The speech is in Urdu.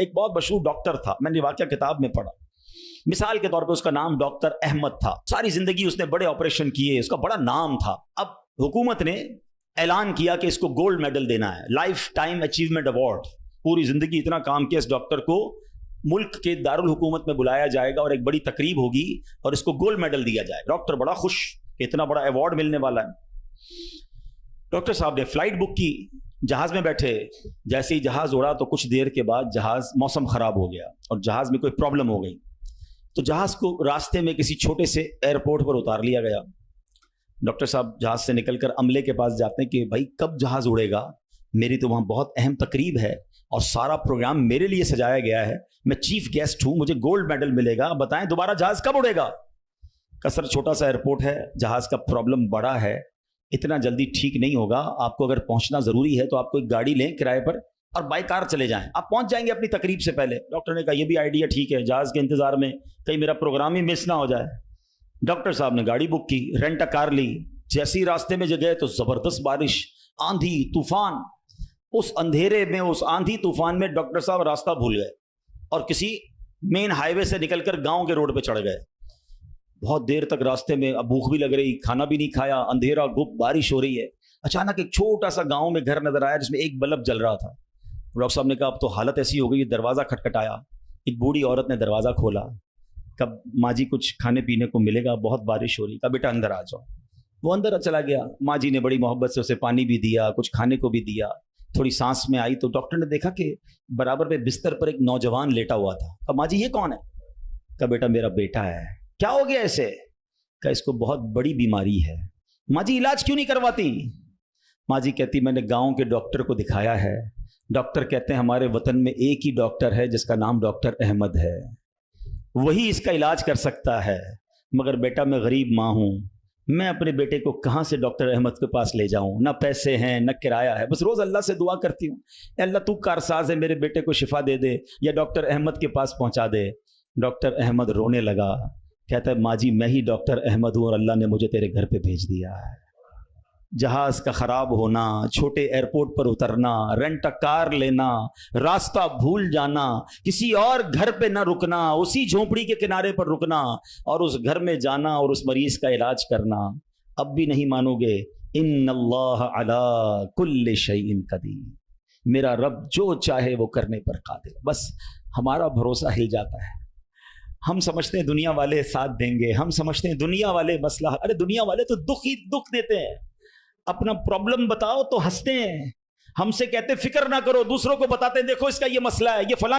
ایک بہت مشہور ڈاکٹر تھا، میں نے واقعہ کتاب میں پڑھا. مثال کے طور پہ اس کا نام ڈاکٹر احمد تھا. ساری زندگی اس نے بڑے آپریشن کیے، اس کا بڑا نام تھا. اب حکومت نے اعلان کیا کہ اس کو گولڈ میڈل دینا ہے، لائف ٹائم اچیومنٹ ایوارڈ. پوری زندگی اتنا کام کیا اس ڈاکٹر کو ملک کے دارالحکومت میں بلایا جائے گا اور ایک بڑی تقریب ہوگی اور اس کو گولڈ میڈل دیا جائے گا. ڈاکٹر بڑا خوش کہ اتنا بڑا ایوارڈ ملنے والا ہے. ڈاکٹر صاحب نے فلائٹ بک کی، جہاز میں بیٹھے. جیسے ہی جہاز اڑا تو کچھ دیر کے بعد موسم خراب ہو گیا اور جہاز میں کوئی پرابلم ہو گئی. تو جہاز کو راستے میں کسی چھوٹے سے ایئرپورٹ پر اتار لیا گیا. ڈاکٹر صاحب جہاز سے نکل کر عملے کے پاس جاتے ہیں کہ بھائی کب جہاز اڑے گا، میری تو وہاں بہت اہم تقریب ہے اور سارا پروگرام میرے لیے سجایا گیا ہے، میں چیف گیسٹ ہوں، مجھے گولڈ میڈل ملے گا، بتائیں دوبارہ جہاز کب اڑے گا. کثر چھوٹا سا ایئرپورٹ ہے، جہاز کا پرابلم بڑا ہے، اتنا جلدی ٹھیک نہیں ہوگا. آپ کو اگر پہنچنا ضروری ہے تو آپ کو ایک گاڑی لیں کرائے پر اور بائی کار چلے جائیں، آپ پہنچ جائیں گے اپنی تقریب سے پہلے. ڈاکٹر نے کہا یہ بھی آئیڈیا ٹھیک ہے، جہاز کے انتظار میں کہیں میرا پروگرام ہی مس نہ ہو جائے. ڈاکٹر صاحب نے گاڑی بک کی، رینٹ کار لی. جیسی راستے میں گئے تو زبردست بارش، آندھی طوفان. اس اندھیرے میں، اس آندھی طوفان میں ڈاکٹر صاحب راستہ بھول گئے اور کسی مین ہائی وے سے نکل کر گاؤں کے روڈ پہ چڑھ گئے. بہت دیر تک راستے میں، اب بھوک بھی لگ رہی، کھانا بھی نہیں کھایا، اندھیرا گپ، بارش ہو رہی ہے. اچانک ایک چھوٹا سا گاؤں میں گھر نظر آیا جس میں ایک بلب جل رہا تھا. ڈاکٹر صاحب نے کہا اب تو حالت ایسی ہو گئی، دروازہ کھٹکھٹایا. ایک بوڑھی عورت نے دروازہ کھولا. کب ماں جی کچھ کھانے پینے کو ملے گا، بہت بارش ہو رہی. کہا بیٹا اندر آ جاؤ. وہ اندر چلا گیا. ماں جی نے بڑی محبت سے اسے پانی بھی دیا، کچھ کھانے کو بھی دیا. تھوڑی سانس میں آئی تو ڈاکٹر نے دیکھا کہ برابر پہ بستر پر ایک نوجوان لیٹا ہوا تھا. کہا ماں جی یہ کون ہے؟ کہا بیٹا میرا بیٹا ہے. کیا ہو گیا ایسے؟ کہا اس کو بہت بڑی بیماری ہے. ماں جی علاج کیوں نہیں کرواتی؟ ماں جی کہتی میں نے گاؤں کے ڈاکٹر کو دکھایا ہے، ڈاکٹر کہتے ہیں ہمارے وطن میں ایک ہی ڈاکٹر ہے جس کا نام ڈاکٹر احمد ہے، وہی اس کا علاج کر سکتا ہے. مگر بیٹا میں غریب ماں ہوں، میں اپنے بیٹے کو کہاں سے ڈاکٹر احمد کے پاس لے جاؤں؟ نہ پیسے ہیں نہ کرایہ ہے. بس روز اللہ سے دعا کرتی ہوں اے اللہ تو کارساز ہے، میرے بیٹے کو شفا دے دے یا ڈاکٹر احمد کے پاس پہنچا دے. ڈاکٹر احمد رونے لگا. کہتا ہے ماں جی میں ہی ڈاکٹر احمد ہوں اور اللہ نے مجھے تیرے گھر پہ بھیج دیا ہے. جہاز کا خراب ہونا، چھوٹے ایئرپورٹ پر اترنا، رینٹ کار لینا، راستہ بھول جانا، کسی اور گھر پہ نہ رکنا، اسی جھونپڑی کے کنارے پر رکنا اور اس گھر میں جانا اور اس مریض کا علاج کرنا. اب بھی نہیں مانو گے؟ ان اللہ علی کل شیء قدیر، میرا رب جو چاہے وہ کرنے پر قادر. بس ہمارا بھروسہ ہل جاتا ہے. ہم سمجھتے ہیں دنیا والے ساتھ دیں گے، ہم سمجھتے ہیں دنیا والے مسئلہ، ارے دنیا والے تو دکھ ہی دکھ دیتے ہیں. اپنا پرابلم بتاؤ تو ہنستے ہیں، ہم سے کہتے فکر نہ کرو، دوسروں کو بتاتے ہیں دیکھو اس کا یہ مسئلہ ہے، یہ فلاں